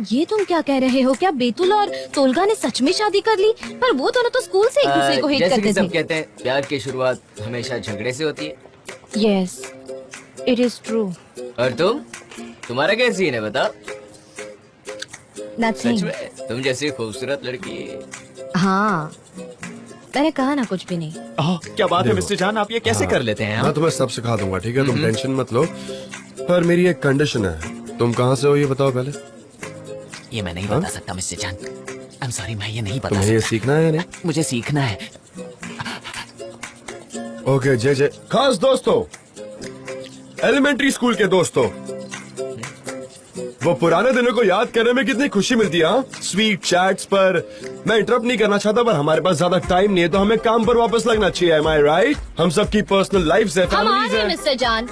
ये तुम क्या कह रहे हो? क्या बेतुल और तोलगा ने सच में शादी कर ली? पर वो दोनों तो स्कूल से एक दूसरे को हेट जैसे करते कि थे। सब कहते हैं, प्यार की शुरुआत हमेशा झगड़े से होती है। Yes, it is true. और तुम्हारा क्या सीन है बताओ? सच नथिंग। में तुम जैसी खूबसूरत लड़की। हाँ, मैंने कहा ना कुछ भी नहीं। क्या बात है मिस्टर जान, आप ये कैसे कर लेते हैं? मैं तुम्हें सब सिखा दूंगा, ठीक है? तुम टेंशन मत लो। पर मेरी एक कंडीशन है। तुम कहाँ से हो ये बताओ पहले। ये मैं नहीं बता सकता मिस्टर जान। आई एम सॉरी, मैं ये नहीं बता तुम्हें ये सकता। सीखना है या नहीं? मुझे सीखना है। ओके जय जय। खास दोस्तों, एलिमेंट्री स्कूल के दोस्तों, वो पुराने दिनों को याद करने में कितनी खुशी मिलती है। स्वीट चैट्स पर मैं इंटरप्ट नहीं करना चाहता, पर हमारे पास ज्यादा टाइम नहीं है, तो हमें काम पर वापस लगना चाहिए। एम आई राइट? हम सबकी पर्सनल लाइफ्स है, हम आ फैमिलीज रहे है। हैं मिस्टर जान।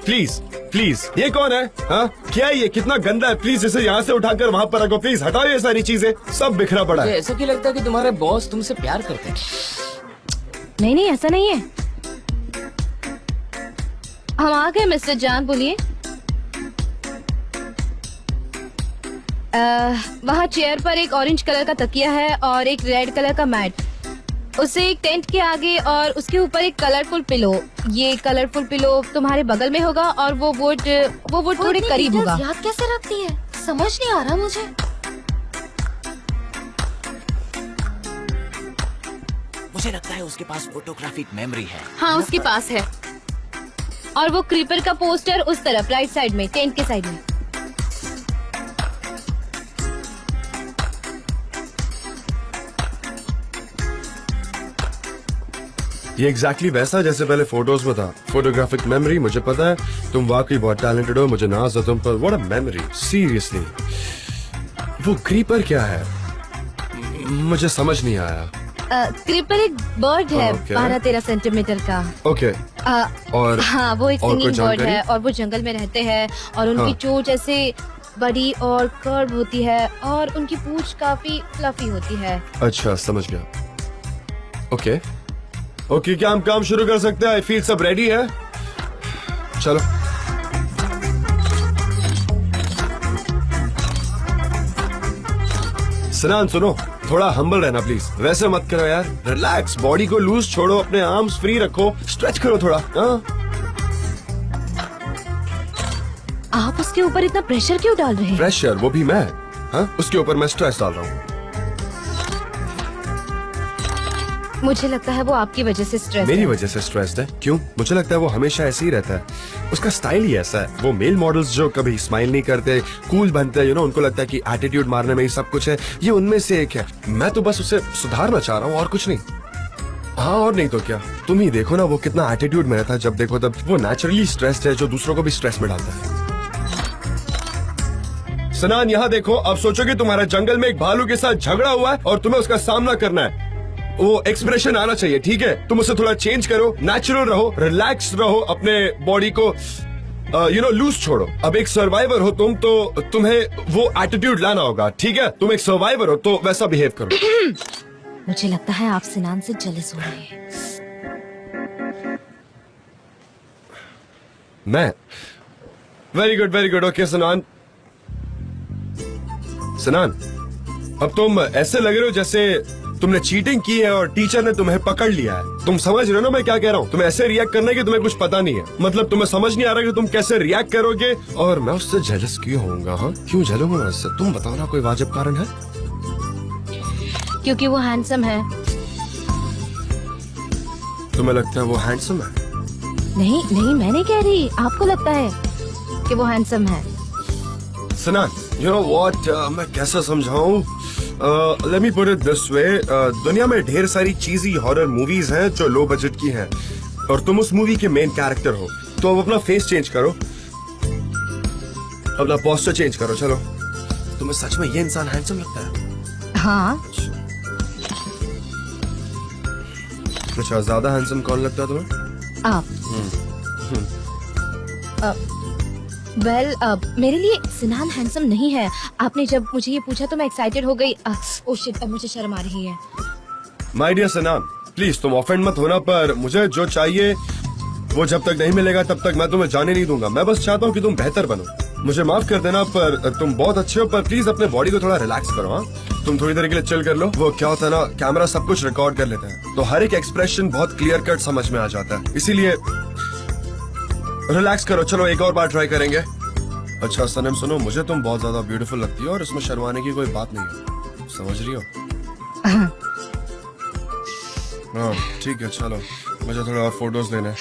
प्लीज प्लीज, ये कौन है? हाँ क्या है ये? कितना गंदा है। प्लीज इसे यहाँ से उठाकर वहाँ पर रखो। प्लीज हटाओ ये सारी चीजें, सब बिखरा पड़ा है। ऐसा क्यों लगता है कि तुम्हारे बॉस तुमसे प्यार करते हैं? नहीं नहीं, ऐसा नहीं है। हम आ गए मिस्टर जान, बोलिए। वहाँ चेयर पर एक ऑरेंज कलर का तकिया है और एक रेड कलर का मैट, उसे एक टेंट के आगे और उसके ऊपर एक कलरफुल पिलो। ये कलरफुल पिलो तुम्हारे बगल में होगा और वो वुड थोड़े करीब होगा। याद कैसे रखती है? समझ नहीं आ रहा मुझे। मुझे लगता है उसके पास फोटोग्राफिक मेमोरी है। हाँ, उसके पास है। और वो क्रीपर का पोस्टर उस तरफ राइट साइड में, टेंट के साइड में। ये एग्जैक्टली वैसा जैसे पहले फोटोज में था। फोटोग्राफिक मेमोरी, मुझे पता है तुम वाकई बहुत टैलेंटेड हो, मुझे नाज है तुम पर। What a memory, seriously. वो क्रीपर क्या है? मुझे समझ नहीं आया। क्रीपर एक बर्ड है, Okay. 12-13 सेंटीमीटर का। ओके और हाँ, वो एक और सिंगिंग कोई बर्ड जानकारी? है और वो जंगल में रहते हैं और उनकी हाँ। चोंच ऐसे बड़ी और कर्व होती है और उनकी पूंछ काफी फ्लफी होती है। अच्छा समझ गया। ओके ओके, क्या हम काम शुरू कर सकते हैं? आई फील सब रेडी है। चलो सनान सुनो, थोड़ा हम्बल रहना प्लीज। वैसे मत करो यार, रिलैक्स। बॉडी को लूज छोड़ो, अपने आर्म्स फ्री रखो, स्ट्रेच करो थोड़ा। हाँ आप उसके ऊपर इतना प्रेशर क्यों डाल रहे हैं? प्रेशर? वो भी मैं? हाँ, उसके ऊपर मैं स्ट्रेस डाल रहा हूँ। मुझे लगता है वो आपकी वजह से स्ट्रेस मेरी है। वजह से स्ट्रेस्ड है? क्यों? मुझे लगता है वो हमेशा ऐसे ही रहता है। उसका स्टाइल ही ऐसा है। वो मेल मॉडल्स जो कभी स्माइल नहीं करते, कूल बनते हैं, उनको लगता है कि एटीट्यूड मारने में ही सब कुछ है। ये उनमें से एक है। मैं तो बस उसे सुधारना चाह रहा हूँ, और कुछ नहीं। हाँ और नहीं तो क्या। तुम ही देखो ना, वो कितना एटीट्यूड में रहता है। जब देखो तब वो नेचुरली स्ट्रेस्ड है, जो दूसरों को भी स्ट्रेस में डालता है। सनान यहाँ देखो, अब सोचो कि तुम्हारा जंगल में एक भालू के साथ झगड़ा हुआ है और तुम्हें उसका सामना करना है। वो एक्सप्रेशन आना चाहिए, ठीक है? तुम उसे थोड़ा चेंज करो, नेचुरल रहो, रिलैक्स रहो, अपने बॉडी को लूज छोड़ो। अब एक सर्वाइवर हो तुम, तो तुम्हें वो एटीट्यूड लाना होगा, ठीक है? तुम एक सर्वाइवर हो तो वैसा बिहेव करो। मुझे लगता है आप सिनान से जेलस हो रहे हैं। मैं? Very good. ओके सनान, अब तुम ऐसे लग रहे हो जैसे तुमने चीटिंग की है और टीचर ने तुम्हें पकड़ लिया है। तुम समझ रहे हो ना मैं क्या कह रहा हूँ? तुम्हें ऐसे रिएक्ट करने की तुम्हें कुछ पता नहीं है। मतलब तुम्हें समझ नहीं आ रहा कि तुम कैसे रिएक्ट करोगे। और मैं उससे जेलस क्यों होऊंगा? हाँ, क्यों जलूंगा मैं उससे? तुम बताओ ना, कोई वाजिब कारण है? क्योंकि वो हैंडसम है। तुम्हें लगता है वो हैंडसम है? नहीं, मैं नहीं कह रही, आपको लगता है कि वो हैंडसम है। सनान, यू नो व्हाट, मैं कैसा समझाऊं? Let me put it this way, दुनिया में ढेर सारी चीजी हॉरर मूवीज हैं जो लो बजट की हैं, और तुम उस मूवी के मेन कैरेक्टर हो, तो अब अपना फेस चेंज करो, अपना पोस्टर चेंज करो। चलो, तुम्हें सच में ये इंसान हैंडसम लगता है? हाँ। अच्छा, ज्यादा हैंडसम कौन लगता है तुम्हें? आप। वेल, मेरे लिए सिनान हैंडसम नहीं है। आपने जब मुझे ये पूछा तो मैं एक्साइटेड हो गई। ओह शिट, अब मुझे शर्म आ रही है। माय डियर सनान, प्लीज तुम ऑफेंड मत होना, पर मुझे जो चाहिए वो जब तक नहीं मिलेगा तब तक मैं तुम्हें जाने नहीं दूंगा। मैं बस चाहता हूँ कि तुम बेहतर बनो। मुझे माफ कर देना, पर तुम बहुत अच्छे हो, पर प्लीज अपने बॉडी को थोड़ा रिलैक्स करो। हाँ, तुम थोड़ी देर के लिए चिल कर लो। वो क्या होता है ना, कैमरा सब कुछ रिकॉर्ड कर लेता है, तो हर एक एक्सप्रेशन बहुत क्लियर कट समझ में आ जाता है, इसीलिए रिलैक्स करो। चलो एक और बार ट्राई करेंगे। अच्छा सनम सुनो, मुझे तुम बहुत ज्यादा ब्यूटीफुल लगती हो और इसमें शर्माने की कोई बात नहीं है, समझ रही हो? हाँ ठीक है, चलो मुझे थोड़े और फोटोज लेने हैं।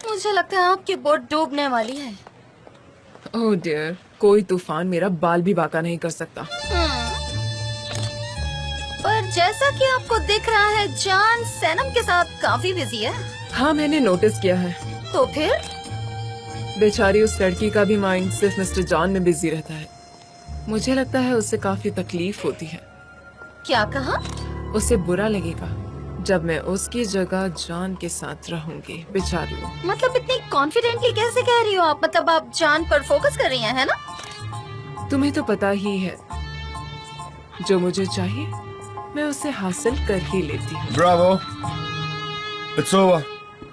मुझे लगता है आपकी बोट डूबने वाली है। ओह डियर, कोई तूफान मेरा बाल भी बांका नहीं कर सकता। पर जैसा कि आपको दिख रहा है, जान सनम के साथ काफी बिजी है। हाँ, मैंने नोटिस किया है। तो फिर बेचारी उस लड़की का भी माइंड सिर्फ मिस्टर जॉन में बिजी रहता है। मुझे लगता है उससे काफी तकलीफ होती है। क्या कहा? उसे बुरा लगेगा जब मैं उसकी जगह जॉन के साथ रहूंगी। बेचारी वो। मतलब इतनी कॉन्फिडेंटली कैसे कह रही हो आप? मतलब आप जान पर फोकस कर रही हैं, है ना? तुम्हें तो पता ही है, जो मुझे चाहिए मैं उसे हासिल कर ही लेती हूँ। ब्रावो, इट्स ओवर,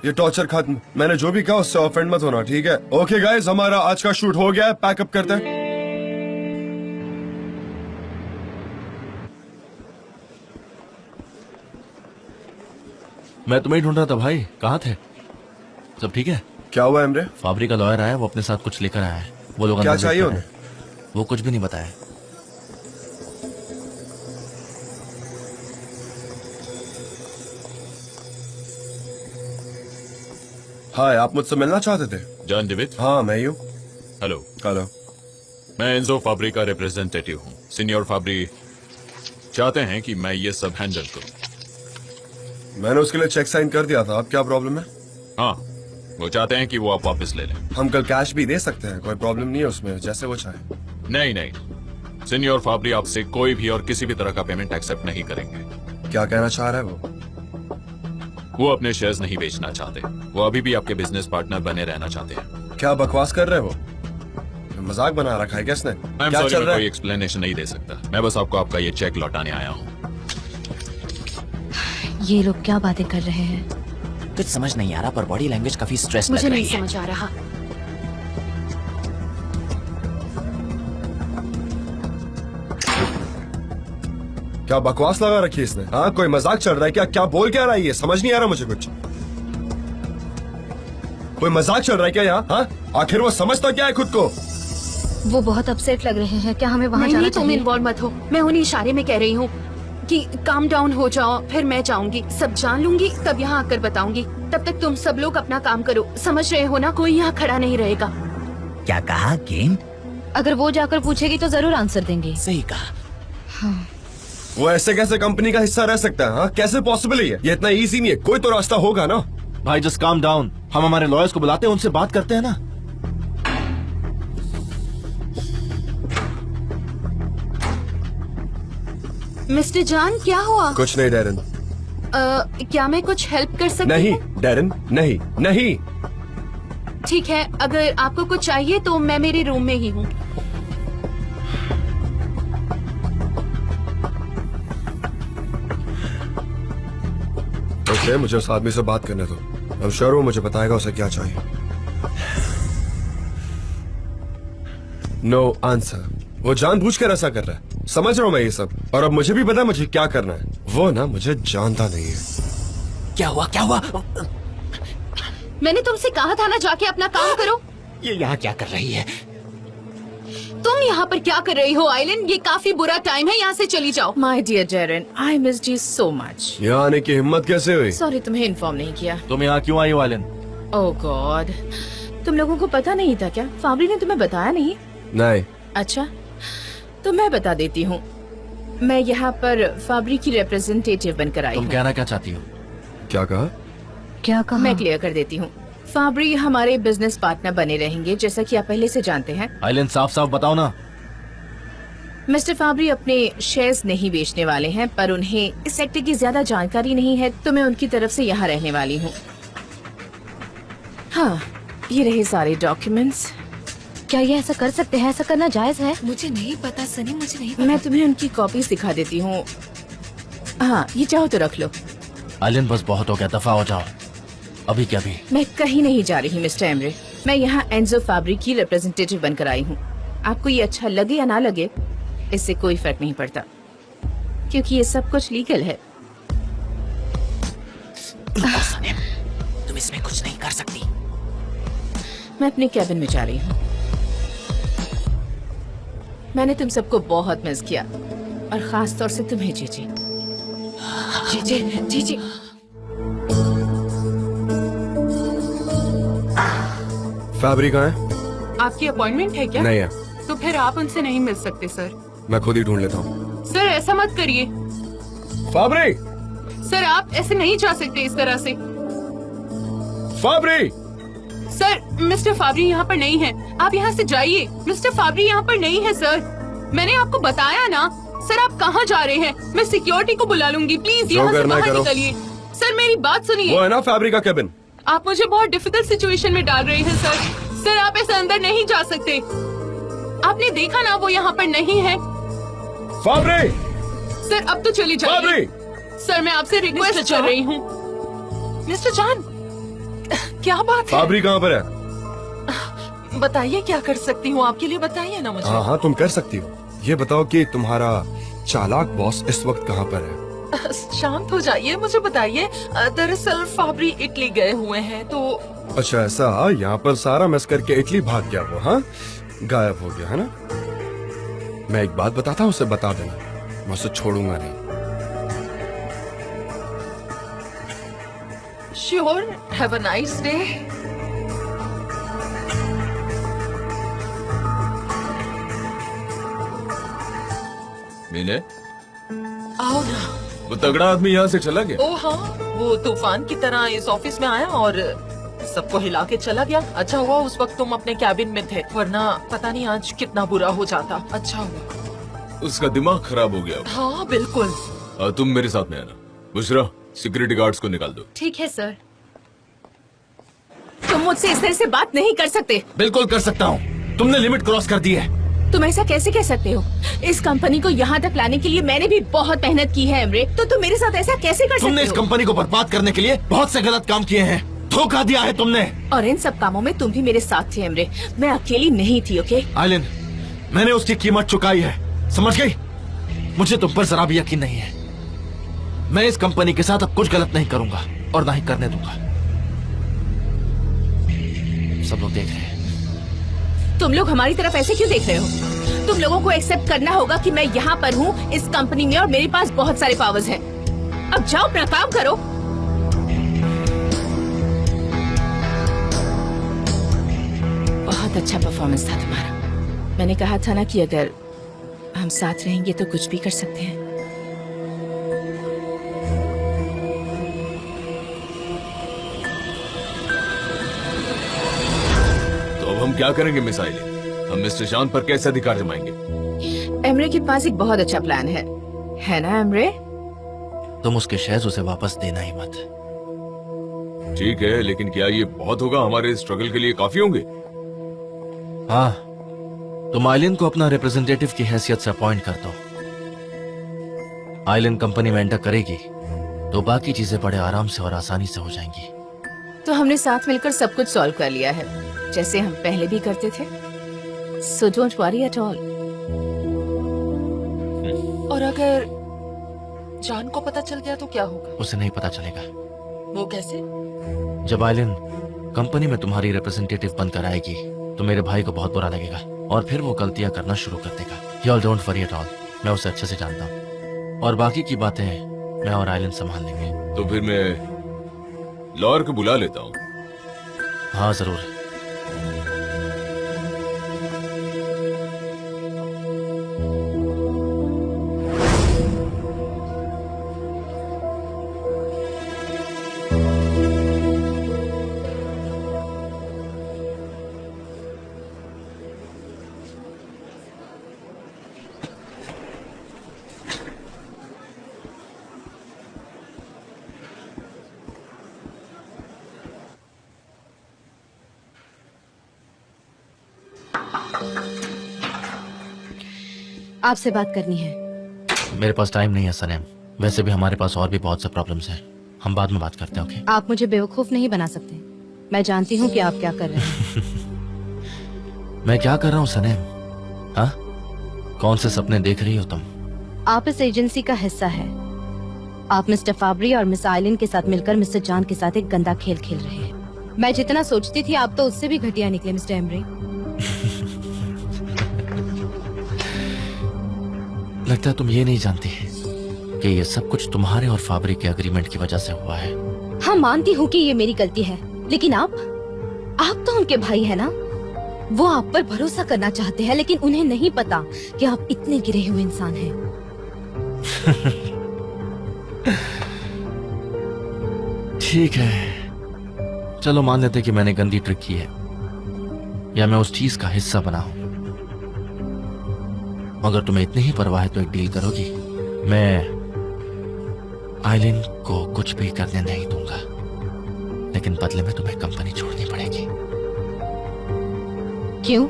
ये टॉर्चर खत्म। मैंने जो भी कहा उससे ऑफेंड मत होना, ठीक है? ओके गाइस, हमारा आज का शूट हो गया है, पैकअप करते हैं। मैं तुम्हें ढूंढ रहा था भाई, कहाँ थे? सब ठीक है? क्या हुआ इमरे? फाबरी का लॉयर आया, वो अपने साथ कुछ लेकर आया है। वो लोग क्या अंदर चाहिए वेट कर उन्हें? रहे हैं। वो कुछ भी नहीं बताया। हाय, आप मुझसे मिलना चाहते थे? John David. हाँ मैं ही हूँ। Hello, hello. मैं एंजो फाब्री का रिप्रेजेंटेटिव हूँ। सीनियर फाब्री चाहते हैं कि मैं ये सब हैंडल करूँ। मैंने उसके लिए चेक साइन कर दिया था, अब क्या प्रॉब्लम है? हाँ, वो चाहते हैं कि वो आप वापस ले लें। हम कल कैश भी दे सकते हैं, कोई प्रॉब्लम नहीं है उसमें, जैसे वो चाहे। नहीं नहीं, सीनियर फाब्री आपसे कोई भी और किसी भी तरह का पेमेंट एक्सेप्ट नहीं करेंगे। क्या कहना चाह रहा है वो? वो अपने शेयर्स नहीं बेचना चाहते। वो अभी भी आपके बिजनेस पार्टनर बने रहना चाहते हैं। क्या बकवास कर रहे हो? मजाक बना रखा है क्या इसने? I'm क्या sorry, चल मैं रहा कोई है? एक्सप्लेनेशन नहीं दे सकता। मैं बस आपको आपका ये चेक लौटाने आया हूँ। ये लोग क्या बातें कर रहे हैं? कुछ समझ नहीं आ रहा, पर बॉडी लैंग्वेज काफी स्ट्रेस लग मुझे रही नहीं है। समझ आ रहा। क्या बकवास लगा रखी है इसने? हाँ, कोई मजाक चल रहा है क्या? क्या बोल क्या रहा है ये? समझ नहीं आ रहा मुझे कुछ। कोई मजाक चल रहा है क्या यहाँ? हाँ, आखिर वो समझता क्या है खुद को? वो बहुत अपसेट लग रहे हैं। क्या हमें वहाँ जाना नहीं, तुम चाहिए? इन्वॉल्व मत हो। मैं उन्हीं इशारे में कह रही हूँ कि काम डाउन हो जाओ, फिर मैं जाऊंगी, सब जान लूंगी, तब यहाँ आकर बताऊंगी। तब तक तुम सब लोग अपना काम करो, समझ रहे हो ना? कोई यहाँ खड़ा नहीं रहेगा। क्या कहा गेन? अगर वो जाकर पूछेगी तो जरूर आंसर देंगे। सही कहा। वो ऐसे कैसे कंपनी का हिस्सा रह सकता है? हाँ, कैसे पॉसिबल है ये इतना इजी नहीं है, कोई तो रास्ता होगा ना। भाई जस्ट काम डाउन, हम हमारे लॉयर्स को बुलाते हैं, उनसे बात करते हैं ना। मिस्टर जॉन, क्या हुआ? कुछ नहीं डैरन। क्या मैं कुछ हेल्प कर सकती नहीं हूँ? डैरन, नहीं नहीं। ठीक है, अगर आपको कुछ चाहिए तो मैं मेरे रूम में ही हूँ। ओके, मुझे उस आदमी से बात करने दो। I'm sure वो मुझे बताएगा उसे क्या चाहिए। No answer. वो जानबूझकर ऐसा कर रहा है, समझ रहा हूँ मैं ये सब, और अब मुझे भी पता है मुझे क्या करना है। वो ना मुझे जानता नहीं है। क्या हुआ, क्या हुआ? मैंने तुमसे कहा था ना, जाके अपना काम करो। ये यहाँ क्या कर रही है? तुम यहाँ पर क्या कर रही हो आइलैंड? ये काफी बुरा टाइम है, यहाँ से चली जाओ। My dear Darren, I missed you so much. यहाँ आने की हिम्मत कैसे हुई? सॉरी, तुम्हें इन्फॉर्म नहीं किया। तुम यहाँ क्यों आई हो आइलन? ओह गॉड, तुम लोगों को पता नहीं था क्या? फाबरी ने तुम्हें बताया नहीं? नहीं। अच्छा, तो मैं बता देती हूँ। मैं यहाँ पर फाबरी की रिप्रेजेंटेटिव बनकर आई तुम हूँ। कहना क्या चाहती हो? क्या कहा? क्या कहा? मैं क्लियर कर देती हूँ। फाबरी हमारे बिजनेस पार्टनर बने रहेंगे, जैसा कि आप पहले से जानते हैं। आइलन साफ साफ बताओ ना। मिस्टर फाबरी अपने शेयर्स नहीं बेचने वाले हैं, पर उन्हें इस सेक्टर की ज्यादा जानकारी नहीं है, तो मैं उनकी तरफ से यहाँ रहने वाली हूँ। हाँ, ये रहे सारे डॉक्यूमेंट्स। क्या ये ऐसा कर सकते हैं? ऐसा करना जायज है? मुझे नहीं पता सनी, मुझे नहीं पता। मैं तुम्हें उनकी कॉपी दिखा देती हूँ। हाँ, ये चाहो तो रख लो। आइलन बस बहुत हो गया, दफा हो जाओ। अभी क्या भी। मैं कहीं नहीं जा रही मिस्टर एमरे। मैं यहाँ एंजो फैब्री की रिप्रेजेंटेटिव बनकर आई हूँ। आपको ये अच्छा लगे या ना लगे, इससे कोई फर्क नहीं पड़ता, क्योंकि ये सब कुछ लीगल है। सनेम, तुम इसमें कुछ नहीं कर सकती। मैं अपने कैबिन में जा रही हूँ। मैंने तुम सबको बहुत मिस किया, और खास तौर से तुम्हें जीजी। जीजी, जीजी। फैब्री कहाँ है? आपकी अपॉइंटमेंट है क्या? नहीं है। तो फिर आप उनसे नहीं मिल सकते सर। मैं खुद ही ढूंढ लेता हूँ। सर ऐसा मत करिए। फैब्री! सर आप ऐसे नहीं जा सकते इस तरह से। फैब्री! सर मिस्टर फाबरी यहाँ पर नहीं है, आप यहाँ से जाइए। मिस्टर फाबरी यहाँ पर नहीं है सर, मैंने आपको बताया ना। सर आप कहाँ जा रहे हैं? मैं सिक्योरिटी को बुला लूंगी, प्लीज यहाँ से बाहर निकलिए। सर मेरी बात सुनिए। वो है ना फैब्री का कैबिन। आप मुझे बहुत डिफिकल्ट सिचुएशन में डाल रहे हैं सर। सर आप ऐसे अंदर नहीं जा सकते, आपने देखा ना वो यहाँ पर नहीं है। फैब्री! सर अब तो चली जाइए। सर मैं आपसे रिक्वेस्ट कर रही हूँ। मिस्टर जान, क्या बात है? फैब्री कहाँ पर है? बताइए क्या कर सकती हूँ आपके लिए, बताइए ना मुझे। हाँ हाँ तुम कर सकती हो। ये बताओ कि तुम्हारा चालाक बॉस इस वक्त कहाँ पर है? शांत हो जाइए, मुझे बताइए। दरअसल फाबरी इटली गए हुए हैं तो। अच्छा ऐसा, यहाँ पर सारा मिस करके इटली भाग गया वो? हाँ, गायब हो गया है ना? मैं एक बात बताता हूँ, उसे बता देना, मैं उसे छोड़ूंगा नहीं। Sure, have a nice day. मीने, आओ ना। वो तगड़ा आदमी यहाँ से चला गया? ओ हाँ, वो तूफान की तरह इस ऑफिस में आया और सबको हिला के चला गया। अच्छा हुआ उस वक्त तुम अपने कैबिन में थे, वरना पता नहीं आज कितना बुरा हो जाता। अच्छा हुआ। उसका दिमाग खराब हो गया। हाँ बिल्कुल। तुम मेरे साथ में आना। बुशरा, सिक्योरिटी गार्ड्स को निकाल दो। ठीक है सर। तुम मुझसे इस तरह से बात नहीं कर सकते। बिल्कुल कर सकता हूँ, तुमने लिमिट क्रॉस कर दी है। तुम ऐसा कैसे कह सकते हो? इस कंपनी को यहाँ तक लाने के लिए मैंने भी बहुत मेहनत की है एमरे, तो तुम मेरे साथ ऐसा कैसे कर सकते हो? तुमने इस कंपनी को बर्बाद करने के लिए बहुत से गलत काम किए हैं, धोखा दिया है तुमने। और इन सब कामों में तुम भी मेरे साथ थे एमरे, मैं अकेली नहीं थी। ओके आइलिन, मैंने उसकी कीमत चुकाई है, समझ गई? मुझे तुम पर जरा भी यकीन नहीं है। मैं इस कंपनी के साथ अब कुछ गलत नहीं करूंगा और ना ही करने दूंगा। सब लोग देख रहे हैं। तुम लोग हमारी तरफ ऐसे क्यों देख रहे हो? तुम लोगों को एक्सेप्ट करना होगा कि मैं यहाँ पर हूँ इस कंपनी में और मेरे पास बहुत सारे पावर्स हैं। अब जाओ अपना काम करो। बहुत अच्छा परफॉर्मेंस था तुम्हारा। मैंने कहा था ना कि अगर हम साथ रहेंगे तो कुछ भी कर सकते हैं। तो अब हम क्या करेंगे मिस आइलिन? हम मिस्टर जान पर कैसे अधिकार जमाएंगे? एमरे के पास एक बहुत अच्छा प्लान है ना एमरे? तुम उसके शेयर्स उसे वापस देना ही मत। ठीक है, लेकिन क्या ये बहुत होगा? हमारे स्ट्रगल के लिए काफी होंगे? हाँ, तुम आइलिन को अपना रिप्रेजेंटेटिव की हैसियत से अपॉइंट कर दो। आइलिन कंपनी में एंटर करेगी तो बाकी चीजें बड़े आराम से और आसानी से हो जाएंगी। तो हमने साथ मिलकर सब कुछ सॉल्व कर लिया है, जैसे हम पहले भी करते थे। So don't worry at all. और अगर जान को पता चल गया तो क्या होगा? उसे नहीं पता चलेगा। वो कैसे? जब आइलिन कंपनी में तुम्हारी रिप्रेजेंटेटिव बनकर आएगी तो मेरे भाई को बहुत बुरा लगेगा और फिर वो गलतियां करना शुरू कर देगा। You all don't worry at all. मैं उसे अच्छे से जानता हूँ और बाकी की बातें मैं और आइलिन संभाल लेंगे। तो फिर मैं लॉयर को बुला लेता हूँ। हाँ जरूर। आपसे बात करनी है। मेरे पास टाइम नहीं है सनेम, वैसे भी हमारे पास और भी बहुत से प्रॉब्लम्स हैं। हम बाद में बात करते हैं। ओके? आप मुझे बेवकूफ नहीं बना सकते। मैं जानती हूँ कि आप क्या कर रहे हैं। मैं क्या कर रहा हूँ सनेम? हाँ, कौन से सपने देख रही हो तुम? आप इस एजेंसी का हिस्सा है। आप मिस्टर फाबरी और मिस आइलिन के साथ मिलकर मिस्टर जान के साथ एक गंदा खेल खेल रहे हैं। मैं जितना सोचती थी आप तो उससे भी घटिया निकले मिस्टर एमरी। लगता है तुम ये नहीं जानती कि ये सब कुछ तुम्हारे और फाबरी के एग्रीमेंट की वजह से हुआ है। हाँ, मानती हूँ कि ये मेरी गलती है, लेकिन आप तो उनके भाई है ना। वो आप पर भरोसा करना चाहते हैं, लेकिन उन्हें नहीं पता कि आप इतने गिरे हुए इंसान हैं। ठीक है, चलो मान लेते कि मैंने गंदी ट्रिक की है या मैं उस चीज का हिस्सा बना हूं। अगर तुम्हें इतनी ही परवाह है तो एक डील करोगी? मैं आइलिन को कुछ भी करने नहीं दूंगा, लेकिन बदले में तुम्हें कंपनी छोड़नी पड़ेगी। क्यों?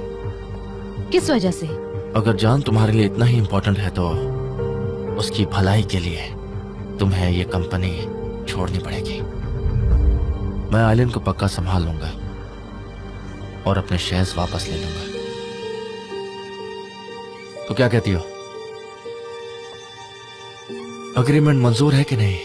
किस वजह से? अगर जान तुम्हारे लिए इतना ही इम्पोर्टेंट है तो उसकी भलाई के लिए तुम्हें ये कंपनी छोड़नी पड़ेगी। मैं आइलिन को पक्का संभाल लूंगा और अपने शेयर्स वापस ले लूंगा। तो क्या कहती हो? अग्रीमेंट मंजूर है कि नहीं?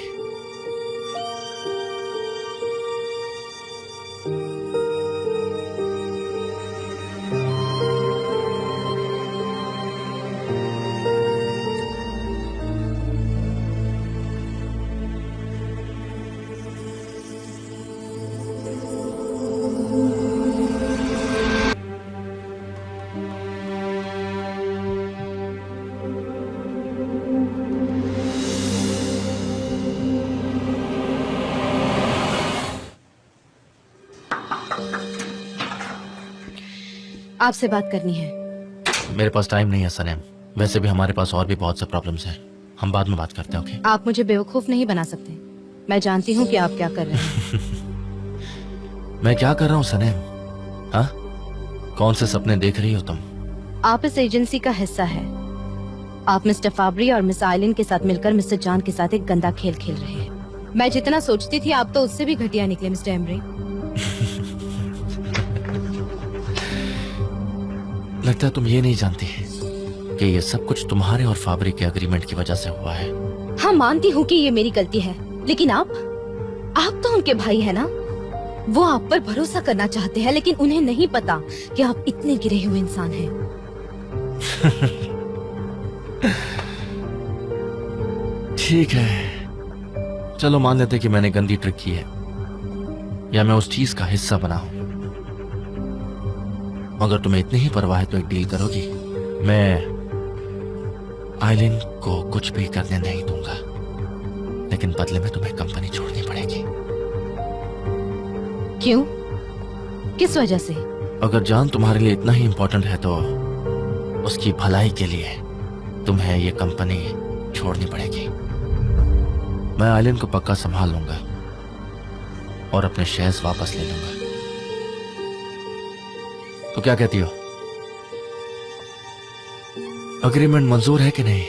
आपसे बात करनी है। मेरे पास टाइम नहीं है सनेम। वैसे भी हमारे पास और भी बहुत से प्रॉब्लम्स हैं। हम बाद में बात करते हैं, ओके? आप मुझे बेवकूफ नहीं बना सकते। मैं जानती हूँ कि आप क्या कर रहे हैं। मैं क्या कर रहा हूँ सनेम? हाँ, कौन से सपने देख रही हो तुम? आप इस एजेंसी का हिस्सा है। आप मिस्टर फाबरी और मिस आइलिन के साथ मिलकर मिस्टर जान के साथ एक गंदा खेल खेल रहे हैं। मैं जितना सोचती थी आप तो उससे भी घटिया निकले मिस्टर एमरी। लगता है तुम ये नहीं जानती कि ये सब कुछ तुम्हारे और फाबरी के एग्रीमेंट की वजह से हुआ है। हाँ, मानती हूँ कि ये मेरी गलती है, लेकिन आप तो उनके भाई है ना। वो आप पर भरोसा करना चाहते हैं, लेकिन उन्हें नहीं पता कि आप इतने गिरे हुए इंसान हैं। ठीक है, चलो मान लेते कि मैंने गंदी ट्रिक की है या मैं उस चीज का हिस्सा बना हूं। अगर तुम्हें इतनी ही परवाह है तो एक डील करोगी? मैं आइलिन को कुछ भी करने नहीं दूंगा, लेकिन बदले में तुम्हें कंपनी छोड़नी पड़ेगी। क्यों? किस वजह से? अगर जान तुम्हारे लिए इतना ही इम्पोर्टेंट है तो उसकी भलाई के लिए तुम्हें ये कंपनी छोड़नी पड़ेगी। मैं आइलिन को पक्का संभाल लूंगा और अपने शेयर्स वापस ले लूंगा। तो क्या कहती हो? अग्रीमेंट मंजूर है कि नहीं?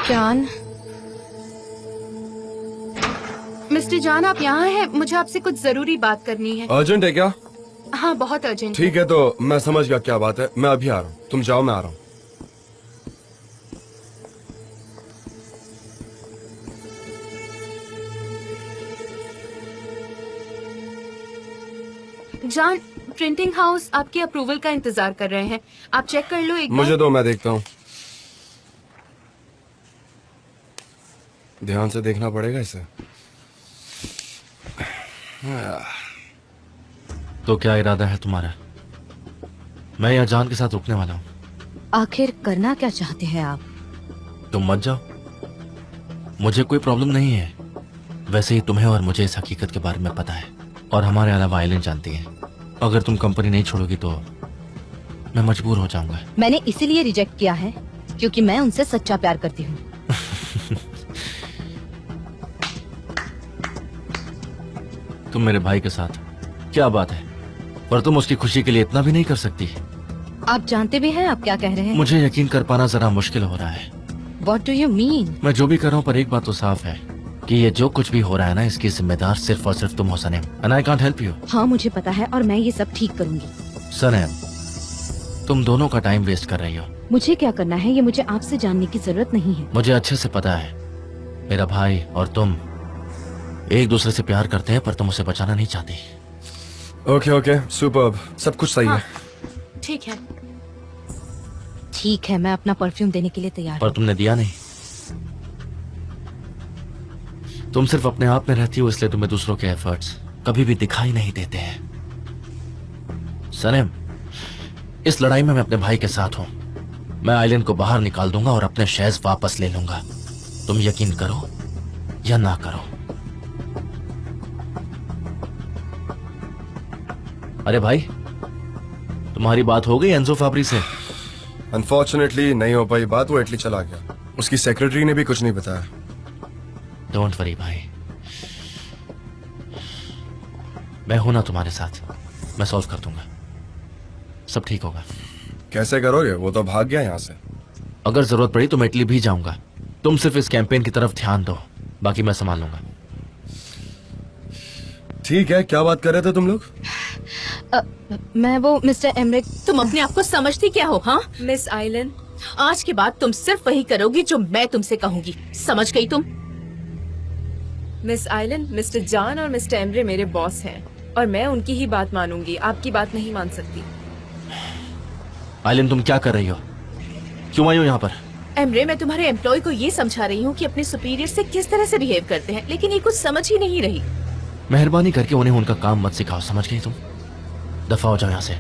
जान, मिस्टर जान, आप यहाँ हैं? मुझे आपसे कुछ जरूरी बात करनी है। अर्जेंट है क्या? हाँ, बहुत अर्जेंट। ठीक है, तो मैं समझ गया क्या बात है। मैं अभी आ रहा हूँ, तुम जाओ, मैं आ रहा हूँ। जान, प्रिंटिंग हाउस आपके अप्रूवल का इंतजार कर रहे हैं। आप चेक कर लो एक बार। मुझे दो, मैं देखता हूँ। ध्यान से देखना पड़ेगा इसे। तो क्या इरादा है तुम्हारा? मैं यहाँ जान के साथ रुकने वाला हूँ। आखिर करना क्या चाहते हैं आप? तुम मत जाओ, मुझे कोई प्रॉब्लम नहीं है। वैसे ही तुम्हें और मुझे इस हकीकत के बारे में पता है, और हमारे अलावा आइलिन जानती है। अगर तुम कंपनी नहीं छोड़ोगी तो मैं मजबूर हो जाऊंगा। मैंने इसीलिए रिजेक्ट किया है क्योंकि मैं उनसे सच्चा प्यार करती हूँ। तुम मेरे भाई के साथ, क्या बात है, पर तुम उसकी खुशी के लिए इतना भी नहीं कर सकती। आप जानते भी हैं आप क्या कह रहे हैं? मुझे यकीन कर पाना जरा मुश्किल हो रहा है। What do you mean? मैं जो भी कर रहा हूँ, पर एक बात तो साफ है कि ये जो कुछ भी हो रहा है ना, इसकी जिम्मेदार सिर्फ और सिर्फ तुम हो सनेम। And I can't help you. हाँ मुझे पता है और मैं ये सब ठीक करूंगी। सनेम, तुम दोनों का टाइम वेस्ट कर रही हो। मुझे क्या करना है ये मुझे आपसे जानने की जरूरत नहीं है। मुझे अच्छे से पता है मेरा भाई और तुम एक दूसरे से प्यार करते हैं, पर तुम उसे बचाना नहीं चाहती। ओके ओके, सुपर्ब, सब कुछ सही है। ठीक है। ठीक है, मैं अपना परफ्यूम देने के लिए तैयार पर तुमने दिया नहीं। तुम सिर्फ अपने आप में रहती हो, इसलिए तुम्हें दूसरों के एफर्ट्स कभी भी दिखाई नहीं देते हैं। सनेम, इस लड़ाई में मैं अपने भाई के साथ हूं। मैं आइलैंड को बाहर निकाल दूंगा और अपने शेयर्स वापस ले लूंगा। तुम यकीन करो या ना करो। अरे भाई, तुम्हारी बात हो गई एंजो फाब्री से? अनफॉर्चुनेटली नहीं हो पाई बात, वो इटली चला गया। उसकी सेक्रेटरी ने भी कुछ नहीं बताया। डोंट वरी भाई, मैं हूं ना तुम्हारे साथ, मैं सॉल्व कर दूंगा, सब ठीक होगा। कैसे करोगे? वो तो भाग गया यहाँ से। अगर जरूरत पड़ी तो मैं इटली भी जाऊंगा। तुम सिर्फ इस कैंपेन की तरफ ध्यान दो, बाकी मैं संभाल लूंगा। ठीक है, क्या बात कर रहे थे तुम लोग? मैं वो मिस्टर एमरिक। तुम अपने आप को समझती क्या हो? हाँ मिस आइलन, आज के बाद तुम सिर्फ वही करोगी जो मैं तुमसे कहूंगी, समझ गई तुम? मिस आइलन, मिस्टर जॉन और मिस्टर एमरे मेरे बॉस हैं और मैं उनकी ही बात मानूंगी, आपकी बात नहीं मान सकती। आइलैंड, तुम क्या कर रही हो? क्यों आई हो यहाँ पर? एमरे, मैं तुम्हारे एम्प्लॉय को ये समझा रही हूँ कि अपने सुपीरियर से किस तरह से बिहेव करते हैं, लेकिन ये कुछ समझ ही नहीं रही। मेहरबानी करके उन्हें उनका काम मत सिखाओ, समझ गई तुम? दफा हो जाओ यहाँ से।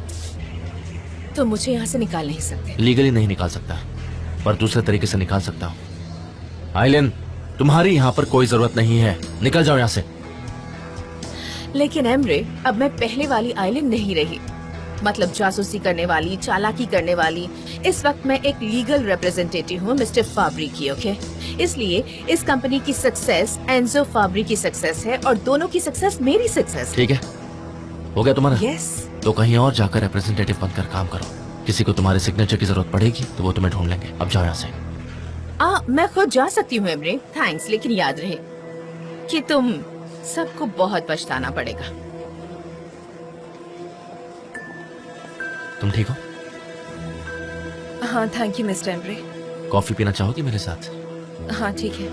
तुम मुझे यहाँ से निकाल नहीं सकते। लीगली नहीं निकाल सकता, पर दूसरे तरीके से निकाल सकता हूँ। आइलैंड, तुम्हारी यहाँ पर कोई जरूरत नहीं है, निकल जाओ यहाँ से। लेकिन एमरे, अब मैं पहले वाली आइलैंड नहीं रही, मतलब जासूसी करने वाली, चालाकी करने वाली। इस वक्त मैं एक लीगल रिप्रेजेंटेटिव हूँ मिस्टर फाब्री की, ओके? इसलिए इस कंपनी की सक्सेस एंजो फाब्री की सक्सेस है और दोनों की सक्सेस मेरी सक्सेस है। ठीक है, हो गया तुम्हारा? यस। तो कहीं और जाकर रिप्रेजेंटेटिव बनकर काम करो। किसी को तुम्हारे सिग्नेचर की जरूरत पड़ेगी तो वो तुम्हें ढूंढ लेंगे। अब जाओ यहाँ से। मैं खुद जा सकती हूँ एमरे, थैंक्स, लेकिन याद रहे कि तुम सबको बहुत पछताना पड़ेगा। तुम ठीक हो? हाँ thank you mister Emre. Coffee पीना चाहोगी मेरे साथ? हाँ ठीक है।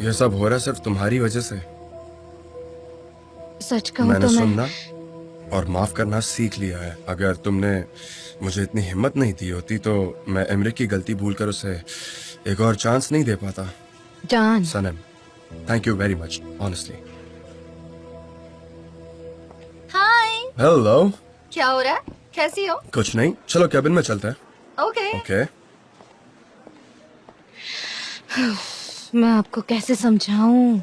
ये सब हो रहा है सिर्फ तुम्हारी वजह से। सच कहूँ मैंने तो सुनना और माफ करना सीख लिया है। अगर तुमने मुझे इतनी हिम्मत नहीं दी होती तो मैं एमरिक की गलती भूलकर उसे एक और चांस नहीं दे पाता। जान, सनम, thank you very much, honestly. Hi, hello. क्या हो रहा है? कैसी हो? कुछ नहीं, चलो कैबिन में चलते हैं। ओके। ओके। मैं आपको कैसे समझाऊं?